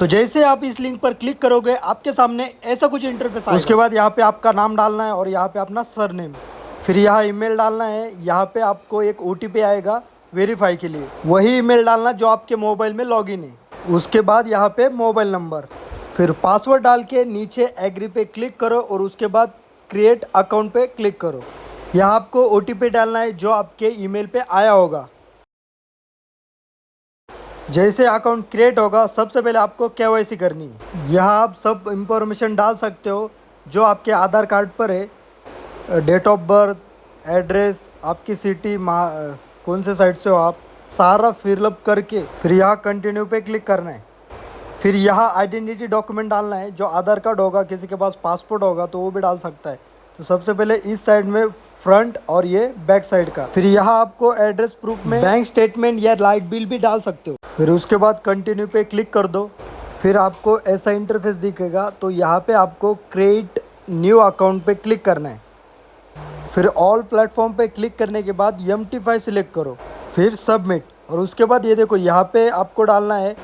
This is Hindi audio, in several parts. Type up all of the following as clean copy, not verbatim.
तो जैसे आप इस लिंक पर क्लिक करोगे आपके सामने ऐसा कुछ इंटरफेस आएगा। उसके बाद यहाँ पे आपका नाम डालना है और यहाँ पे अपना सरनेम, फिर यहाँ ईमेल डालना है। यहाँ पे आपको एक OTP आएगा वेरीफाई के लिए, वही ईमेल डालना जो आपके मोबाइल में लॉगिन है। उसके बाद यहाँ पे मोबाइल नंबर, फिर पासवर्ड डाल के नीचे एग्री पे क्लिक करो और उसके बाद क्रिएट अकाउंट पे क्लिक करो। यहाँ आपको OTP डालना है जो आपके ईमेल पे आया होगा। जैसे अकाउंट क्रिएट होगा सबसे पहले आपको KYC करनी है। यहाँ आप सब इंफॉर्मेशन डाल सकते हो जो आपके आधार कार्ड पर है, डेट ऑफ बर्थ, एड्रेस, आपकी सिटी, कौन से साइड से हो आप, सारा फिलअप करके फिर यहाँ कंटिन्यू पे क्लिक करना है। फिर यहाँ आइडेंटिटी डॉक्यूमेंट डालना है, जो आधार कार्ड होगा, किसी के पास पासपोर्ट होगा तो वो भी डाल सकता है। तो सबसे पहले इस साइड में फ्रंट और ये बैक साइड का। फिर यहाँ आपको एड्रेस प्रूफ में बैंक स्टेटमेंट या लाइट बिल भी डाल सकते हो। फिर उसके बाद कंटिन्यू पे क्लिक कर दो। फिर आपको ऐसा इंटरफेस दिखेगा। तो यहाँ पे आपको क्रिएट न्यू अकाउंट पे क्लिक करना है। फिर ऑल प्लेटफॉर्म पे क्लिक करने के बाद MT5 सिलेक्ट करो, फिर सबमिट। और उसके बाद ये देखो यहाँ पे आपको डालना है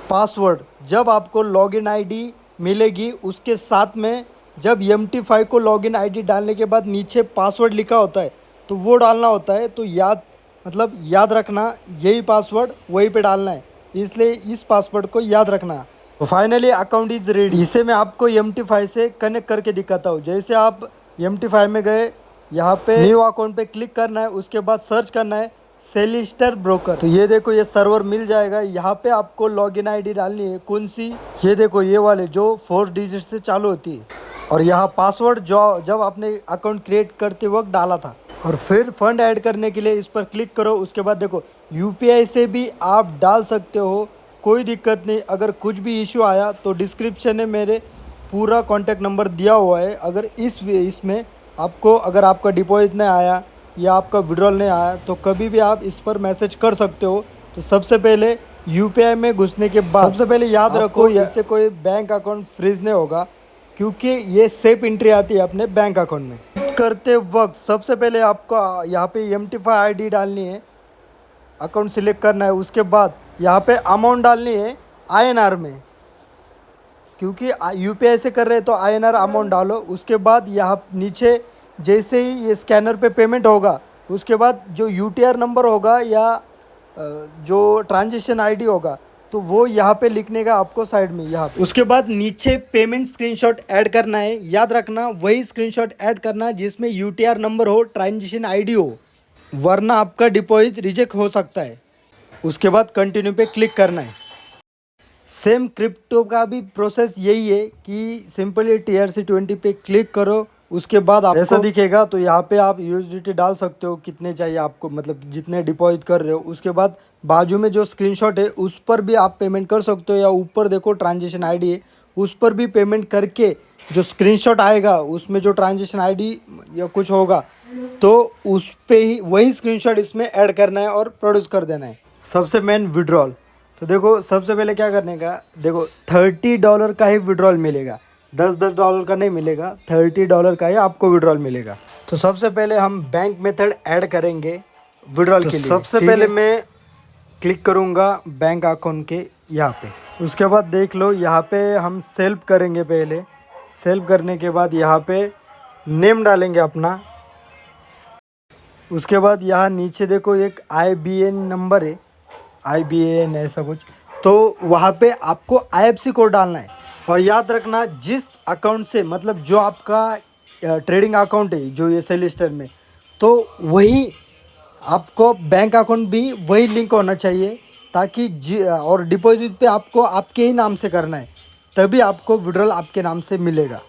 पासवर्ड। जब आपको लॉगिन आईडी मिलेगी उसके साथ में जब MT5 को लॉगिन आईडी डालने के बाद नीचे पासवर्ड लिखा होता है तो वो डालना होता है। तो याद रखना यही पासवर्ड वहीं पे डालना है, इसलिए इस पासवर्ड को याद रखना। तो फाइनली अकाउंट इज़ रेडी। इसे मैं आपको MT5 से कनेक्ट करके दिखाता हूँ। जैसे आप MT5 में गए, यहाँ पे न्यू अकाउंट पे क्लिक करना है, उसके बाद सर्च करना है सेलिस्टर ब्रोकर। तो ये देखो ये सर्वर मिल जाएगा। यहाँ पे आपको लॉगिन आईडी डालनी है, कौन सी, ये देखो ये वाले जो 4 डिजिट से चालू होती है। और यहाँ पासवर्ड जो जब आपने अकाउंट क्रिएट करते वक्त डाला था। और फिर फंड ऐड करने के लिए इस पर क्लिक करो। उसके बाद देखो UPI से भी आप डाल सकते हो, कोई दिक्कत नहीं। अगर कुछ भी इशू आया तो डिस्क्रिप्शन में मेरे पूरा कॉन्टैक्ट नंबर दिया हुआ है। अगर इसमें आपको अगर आपका डिपॉजिट नहीं आया या आपका विड्रॉल नहीं आया तो कभी भी आप इस पर मैसेज कर सकते हो। तो सबसे पहले UPI में घुसने के बाद सबसे पहले याद रखो इससे कोई बैंक अकाउंट फ्रीज नहीं होगा, क्योंकि ये सेफ एंट्री आती है अपने बैंक अकाउंट में। करते वक्त सबसे पहले आपको यहाँ पे MT5 ID डालनी है, अकाउंट सिलेक्ट करना है। उसके बाद यहाँ पे अमाउंट डालनी है INR में, क्योंकि UPI से कर रहे हैं तो INR अमाउंट डालो। उसके बाद यहाँ नीचे जैसे ही ये स्कैनर पे पेमेंट होगा उसके बाद जो UTR नंबर होगा या जो ट्रांजेक्शन ID होगा तो वो यहाँ पे लिखने का आपको साइड में यहाँ पे। उसके बाद नीचे पेमेंट स्क्रीनशॉट ऐड करना है। याद रखना वही स्क्रीनशॉट ऐड करना जिसमें UTR नंबर हो, ट्रांजेक्शन ID हो, वरना आपका डिपॉजिट रिजेक्ट हो सकता है। उसके बाद कंटिन्यू पे क्लिक करना है। सेम क्रिप्टो का भी प्रोसेस यही है कि सिंपली TRC20 पे क्लिक करो। उसके बाद आपको ऐसा दिखेगा। तो यहाँ पे आप USDT डाल सकते हो, कितने चाहिए आपको, मतलब जितने डिपॉजिट कर रहे हो। उसके बाद बाजू में जो स्क्रीनशॉट है उस पर भी आप पेमेंट कर सकते हो, या ऊपर देखो ट्रांजेक्शन ID है उस पर भी पेमेंट करके जो स्क्रीनशॉट आएगा उसमें जो ट्रांजेक्शन ID या कुछ होगा तो उस पर ही वही स्क्रीनशॉट इसमें ऐड करना है और प्रोड्यूस कर देना है। सबसे मेन विड्रॉल। तो देखो सबसे पहले क्या करने का, देखो $30 का ही विड्रॉल मिलेगा, $10 का नहीं मिलेगा, $30 का ही आपको विड्रॉल मिलेगा। तो सबसे पहले हम बैंक मेथड ऐड करेंगे विड्रॉल के लिए। सबसे पहले मैं क्लिक करूँगा बैंक अकाउंट के यहाँ पे। उसके बाद देख लो यहाँ पे हम सेल्फ करेंगे। पहले सेल्फ करने के बाद यहाँ पे नेम डालेंगे अपना। उसके बाद यहाँ नीचे देखो एक IBAN नंबर है, IBAN ऐसा कुछ, तो वहाँ पे आपको IFSC कोड डालना है। और याद रखना जिस अकाउंट से, मतलब जो आपका ट्रेडिंग अकाउंट है जो ये सेलिस्टर में, तो वही आपको बैंक अकाउंट भी वही लिंक होना चाहिए, ताकि और डिपॉजिट पे आपको आपके ही नाम से करना है, तभी आपको विड्रॉल आपके नाम से मिलेगा।